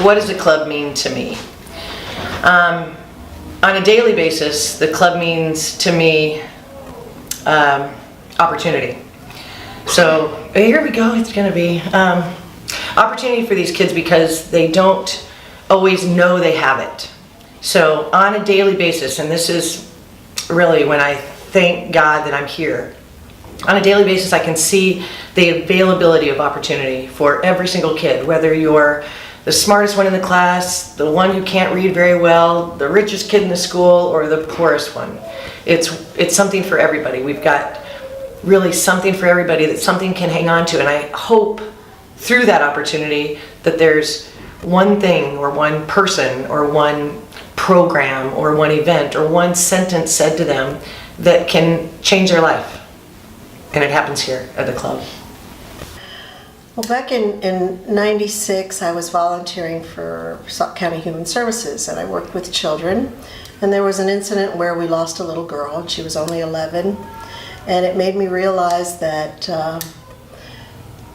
what does the club mean to me? On a daily basis, the club means to me opportunity. So here we go, it's gonna be opportunity for these kids because they don't always know they have it. So on a daily basis, and this is really when I thank God that I'm here, on a daily basis I can see the availability of opportunity for every single kid, whether you're the smartest one in the class, the one who can't read very well, the richest kid in the school, or the poorest one. It's something for everybody. We've got really something for everybody that something can hang on to, and I hope through that opportunity that there's one thing or one person or one program or one event or one sentence said to them that can change their life. And it happens here at the club. Well, back in 96, I was volunteering for Sauk County Human Services, and I worked with children. And there was an incident where we lost a little girl, and she was only 11. And it made me realize that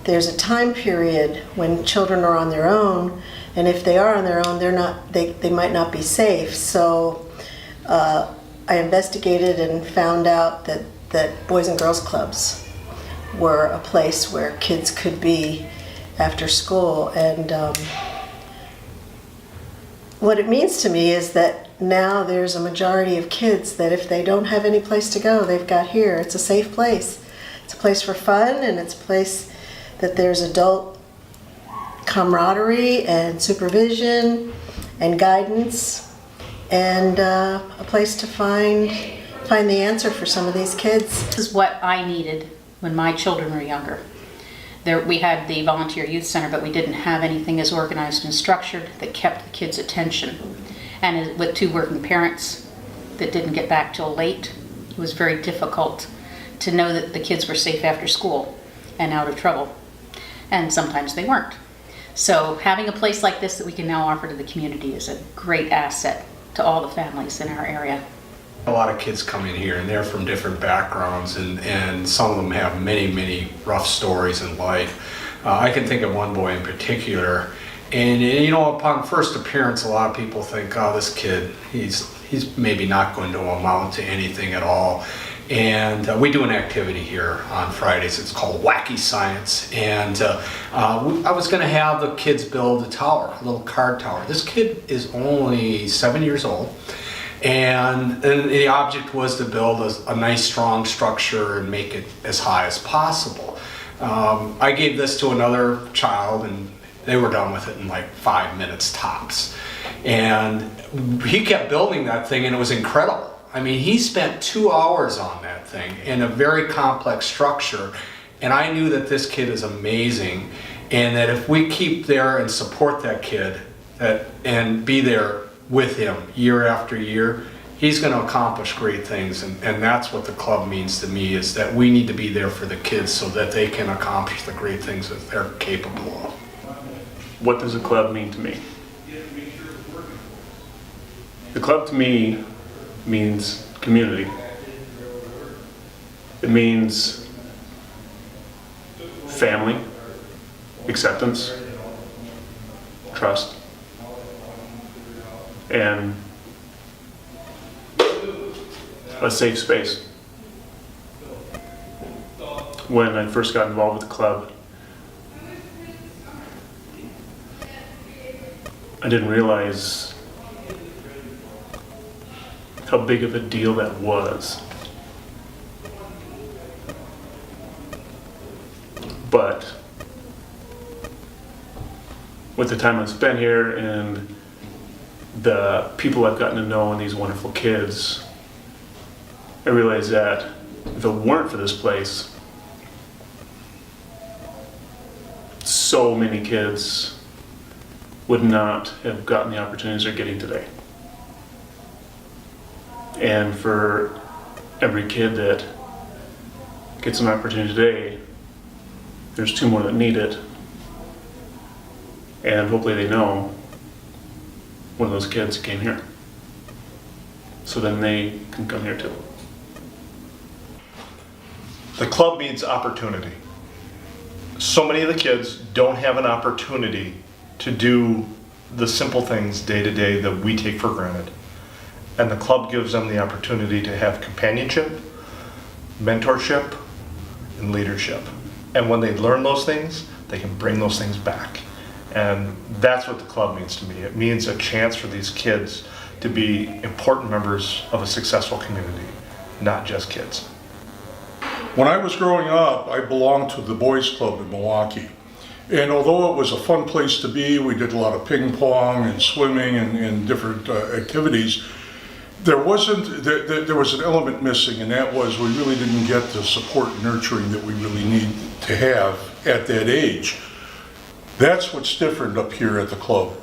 there's a time period when children are on their own, and if they are on their own, they might not be safe. So I investigated and found out that Boys and Girls Clubs were a place where kids could be after school. And what it means to me is that now there's a majority of kids that if they don't have any place to go, they've got here. It's a safe place. It's a place for fun, and it's a place that there's adult camaraderie and supervision and guidance, and a place to find the answer for some of these kids. This is what I needed when my children were younger. We had the Volunteer Youth Center, but we didn't have anything as organized and structured that kept the kids' attention. And with two working parents that didn't get back till late, it was very difficult to know that the kids were safe after school and out of trouble. And sometimes they weren't. So having a place like this that we can now offer to the community is a great asset to all the families in our area. A lot of kids come in here and they're from different backgrounds, and some of them have many rough stories in life. I can think of one boy in particular, and you know, upon first appearance, a lot of people think, oh, this kid, he's maybe not going to amount to anything at all. And we do an activity here on Fridays. It's called Wacky Science. And I was going to have the kids build a tower, a little card tower. This kid is only 7 years old. And the object was to build a nice strong structure and make it as high as possible. I gave this to another child and they were done with it in like 5 minutes tops. And he kept building that thing and it was incredible. I mean, he spent 2 hours on that thing in a very complex structure. And I knew that this kid is amazing, and that if we keep there and support that kid and be there with him year after year, he's going to accomplish great things. And that's what the club means to me, is that we need to be there for the kids so that they can accomplish the great things that they're capable of. What does a club mean to me? The club to me means community. It means family, acceptance, trust, and a safe space. When I first got involved with the club, I didn't realize how big of a deal that was. But with the time I've spent here and the people I've gotten to know and these wonderful kids, I realized that if it weren't for this place, so many kids would not have gotten the opportunities they're getting today. And for every kid that gets an opportunity today, there's 2 more that need it. And hopefully they know one of those kids came here. So then they can come here too. The club means opportunity. So many of the kids don't have an opportunity to do the simple things day to day that we take for granted. And the club gives them the opportunity to have companionship, mentorship, and leadership. And when they learn those things, they can bring those things back. And that's what the club means to me. It means a chance for these kids to be important members of a successful community, not just kids. When I was growing up, I belonged to the boys club in Milwaukee. And although it was a fun place to be, we did a lot of ping pong and swimming and different activities, there was an element missing, and that was we really didn't get the support and nurturing that we really need to have at that age. That's what's different up here at the club.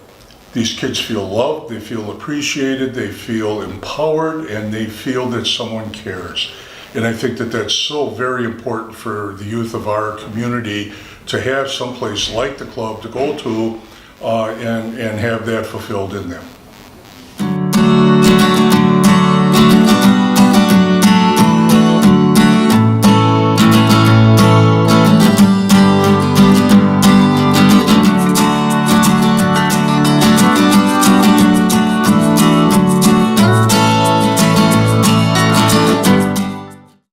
These kids feel loved, they feel appreciated, they feel empowered, and they feel that someone cares. And I think that that's so very important for the youth of our community to have someplace like the club to go to and have that fulfilled in them.